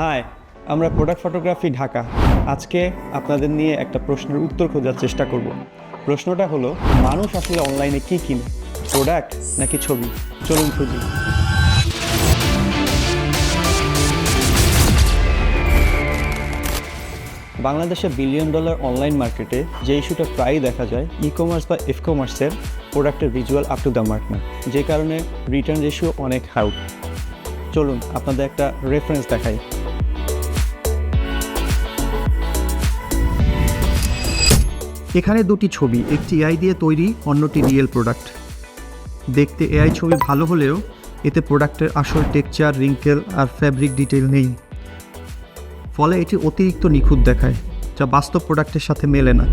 High, আমরা product photography Dhaka. আজকে আপনাদের নিয়ে একটা প্রশ্নের উত্তর খোঁজার চেষ্টা করব। প্রশ্নটা হলো, মানুষ আসলে অনলাইনে কি কিনে, প্রোডাক্ট নাকি ছবি? চলুন খুঁজি। বাংলাদেশে $1 বিলিয়ন অনলাইন মার্কেটে যে ইস্যুটা প্রায়ই দেখা যায়, ই-কমার্স বা এফ-কমার্সের প্রোডাক্টের visual up to the mark না, যে কারণে রিটার্ন রেশিও অনেক হাই। চলুন আপনাদের একটা রেফারেন্স দেখাই। এখানে দুটি ছবি, একটি এআই দিয়ে তৈরি, অন্যটি রিয়েল প্রোডাক্ট। দেখতে এআই ছবি ভালো হলেও এতে প্রোডাক্টের আসল টেক্সচার, রিঙ্কেল আর ফ্যাব্রিক ডিটেল নেই, ফলে এটি অতিরিক্ত নিখুঁত দেখায়, যা বাস্তব প্রোডাক্টের সাথে মেলে না।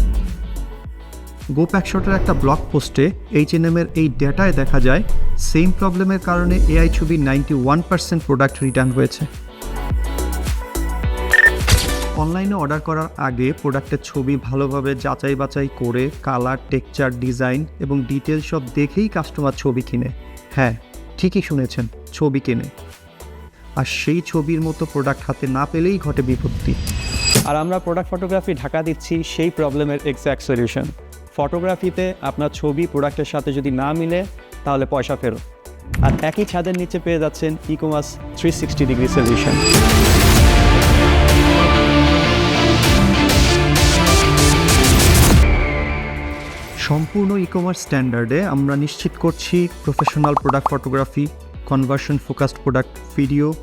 GoPackshot একটা ব্লগ পোস্টে H&M-এর এই ডেটায় দেখা যায় সেম প্রবলেমের কারণে এআই ছবির 91% প্রোডাক্ট রিটার্ন হয়েছে। অনলাইনে অর্ডার করার আগে প্রোডাক্টের ছবি ভালোভাবে যাচাই বাছাই করে কালার, টেক্সচার, ডিজাইন এবং ডিটেল সব দেখেই কাস্টমার ছবি কিনে। হ্যাঁ, ঠিকই শুনেছেন, ছবি কেনে। আর সেই ছবির মতো প্রোডাক্ট হাতে না পেলেই ঘটে বিপত্তি। আর আমরা প্রোডাক্ট ফটোগ্রাফি ঢাকা দিচ্ছি সেই প্রবলেমের এক্স্যাক্ট সলিউশন। ফটোগ্রাফিতে আপনার ছবি প্রোডাক্টের সাথে যদি না মিলে তাহলে পয়সা ফেরত। আর একই ছাদের নিচে পেয়ে যাচ্ছেন ই-কমার্স 360 ডিগ্রি সলিউশন। সম্পূর্ণ ই-কমার্স স্ট্যান্ডার্ডে আমরা নিশ্চিত করছি professional product photography, conversion focused product video.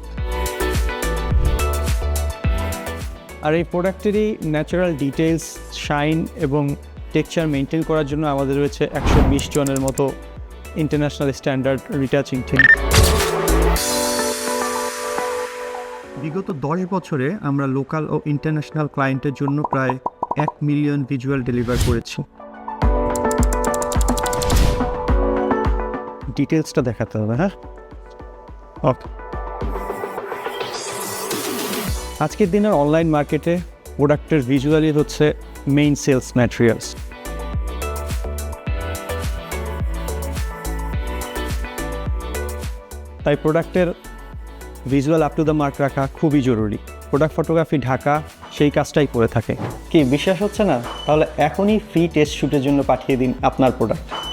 আর এই প্রোডাক্টেরই ন্যাচারাল ডিটেলস, শাইন এবং টেক্সচার মেনটেন করার জন্য আমাদের রয়েছে 120 জনের মতো ইন্টারন্যাশনাল স্ট্যান্ডার্ড রিটাচিং টিম। বিগত 10 বছরে আমরা লোকাল ও ইন্টারন্যাশনাল ক্লায়েন্টের জন্য প্রায় 1 মিলিয়ন ভিজুয়াল ডেলিভার করেছি। ডিটেলসটা দেখাতে হবে, হ্যাঁ? ওকে। আজকের দিনের অনলাইন মার্কেটে প্রোডাক্টের ভিজুয়ালি হচ্ছে মেইন সেলস ম্যাটেরিয়ালস। তাই প্রোডাক্টের visual up to the mark রাখা খুবই জরুরি। প্রোডাক্ট ফটোগ্রাফি ঢাকা সেই কাজটাই করে থাকে। কি বিশ্বাস হচ্ছে না? তাহলে এখনই ফ্রি টেস্ট শ্যুটের জন্য পাঠিয়ে দিন আপনার প্রোডাক্ট।